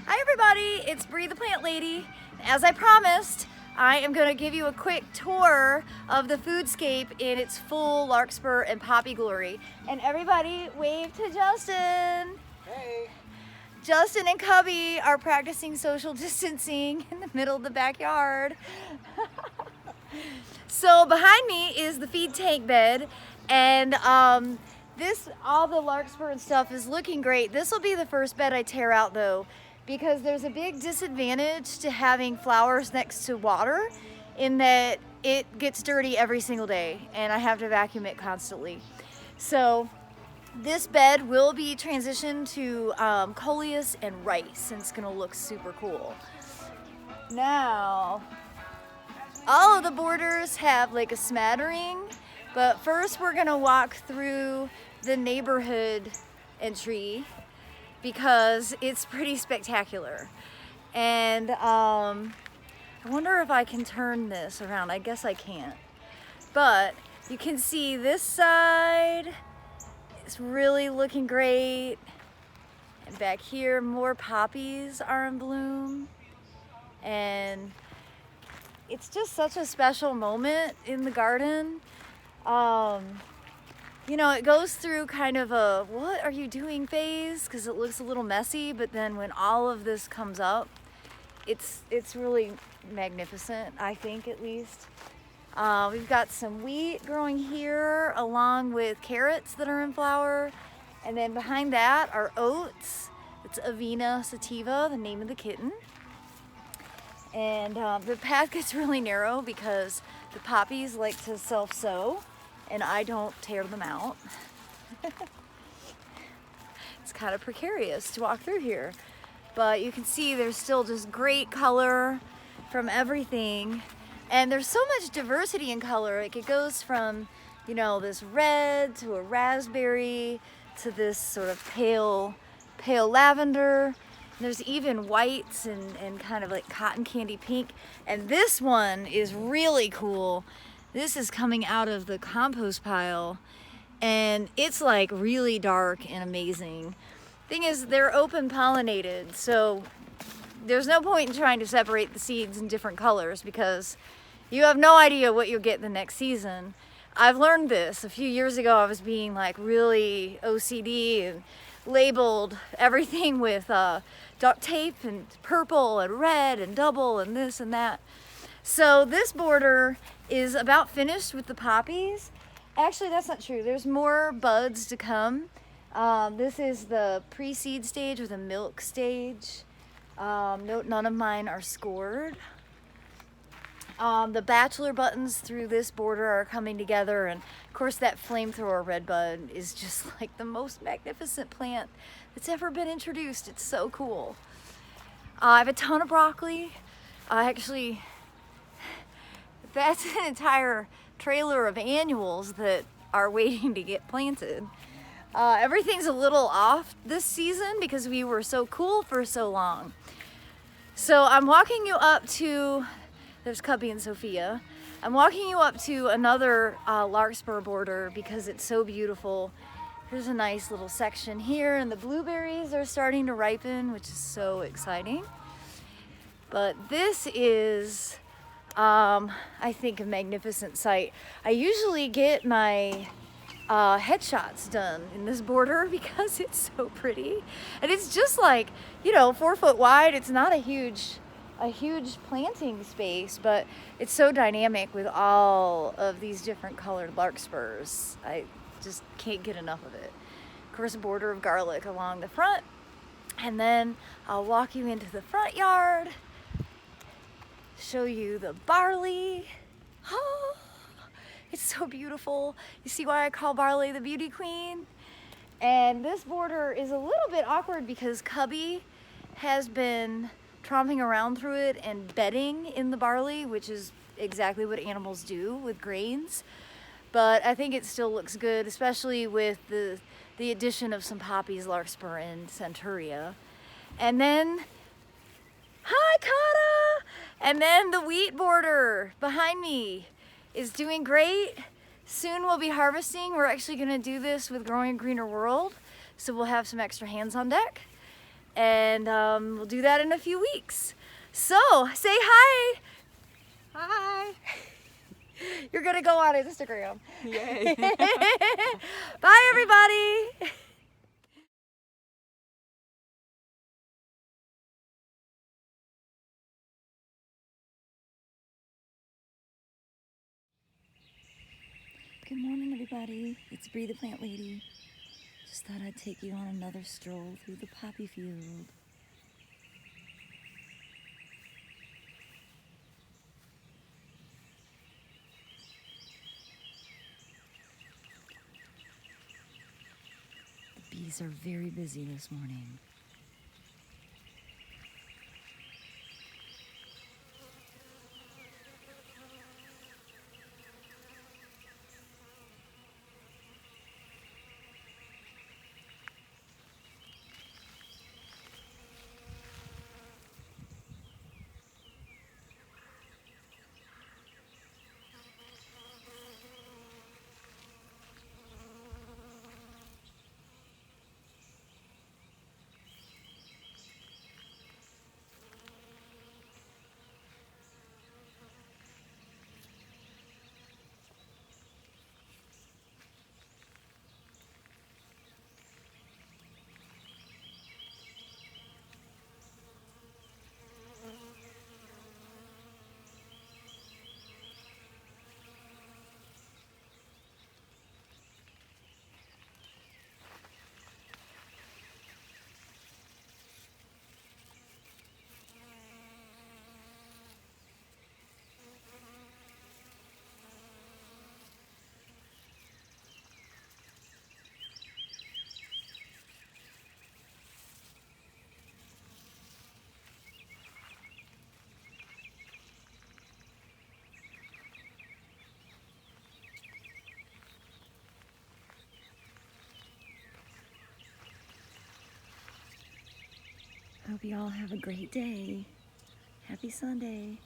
Hi everybody, it's Bree the Plant Lady. As I promised, I am going to give you a quick tour of the Foodscape in its full larkspur and poppy glory. And everybody wave to Justin. Hey. Justin and Cubby are practicing social distancing in the middle of the backyard. So behind me is the feed tank bed, and all the larkspur and stuff is looking great. This will be the first bed I tear out though, because there's a big disadvantage to having flowers next to water in that it gets dirty every single day and I have to vacuum it constantly. So this bed will be transitioned to coleus and rice, and it's gonna look super cool. Now, all of the borders have like a smattering, but first we're gonna walk through the neighborhood entry because it's pretty spectacular. And I wonder if I can turn this around. I guess I can't. But you can see this side is really looking great. And back here, more poppies are in bloom. And it's just such a special moment in the garden. You know, it goes through kind of a what are you doing phase because it looks a little messy, but then when all of this comes up, it's really magnificent, I think, at least. We've got some wheat growing here along with carrots that are in flower, and then behind that are oats. It's Avena sativa, the name of the kitten. And the path gets really narrow because the poppies like to self-sow and I don't tear them out. It's kind of precarious to walk through here, but you can see there's still just great color from everything, and there's so much diversity in color. Like it goes from, you know, this red to a raspberry to this sort of pale lavender. There's even whites and kind of like cotton candy pink. And this one is really cool. This is coming out of the compost pile and it's like really dark and amazing. Thing is, they're open pollinated, so there's no point in trying to separate the seeds in different colors because you have no idea what you'll get the next season. I've learned this. A few years ago I was being like really OCD and labeled everything with duct tape and purple and red and double and this and that. So this border is about finished with the poppies. Actually, that's not true. There's more buds to come. This is the pre-seed stage or the milk stage. Note none of mine are scored. The bachelor buttons through this border are coming together, and of course that flamethrower red bud is just like the most magnificent plant that's ever been introduced. It's so cool. I have a ton of broccoli. Actually, that's an entire trailer of annuals that are waiting to get planted. Everything's a little off this season because we were so cool for so long. So I'm walking you up to, there's Cubby and Sophia. I'm walking you up to another larkspur border because it's so beautiful. Here's a nice little section here, and the blueberries are starting to ripen, which is so exciting. But this is, I think, a magnificent sight. I usually get my headshots done in this border because it's so pretty. And it's just like, you know, 4 foot wide. It's not a huge planting space, but it's so dynamic with all of these different colored larkspurs. I just can't get enough of it. Of course, a border of garlic along the front, and then I'll walk you into the front yard, show you the barley. Oh, it's so beautiful. You see why I call barley the beauty queen? And this border is a little bit awkward because Cubby has been tromping around through it and bedding in the barley, which is exactly what animals do with grains. But I think it still looks good, especially with the addition of some poppies, larkspur, and centuria. And then, hi Kata! And then the wheat border behind me is doing great. Soon we'll be harvesting. We're actually gonna do this with Growing a Greener World, so we'll have some extra hands on deck. And we'll do that in a few weeks. So say hi. Hi. You're gonna go on Instagram. Yay. Bye everybody. Good morning everybody. It's Bree the Plant Lady. Just thought I'd take you on another stroll through the poppy field. The bees are very busy this morning. Hope you all have a great day. Happy Sunday.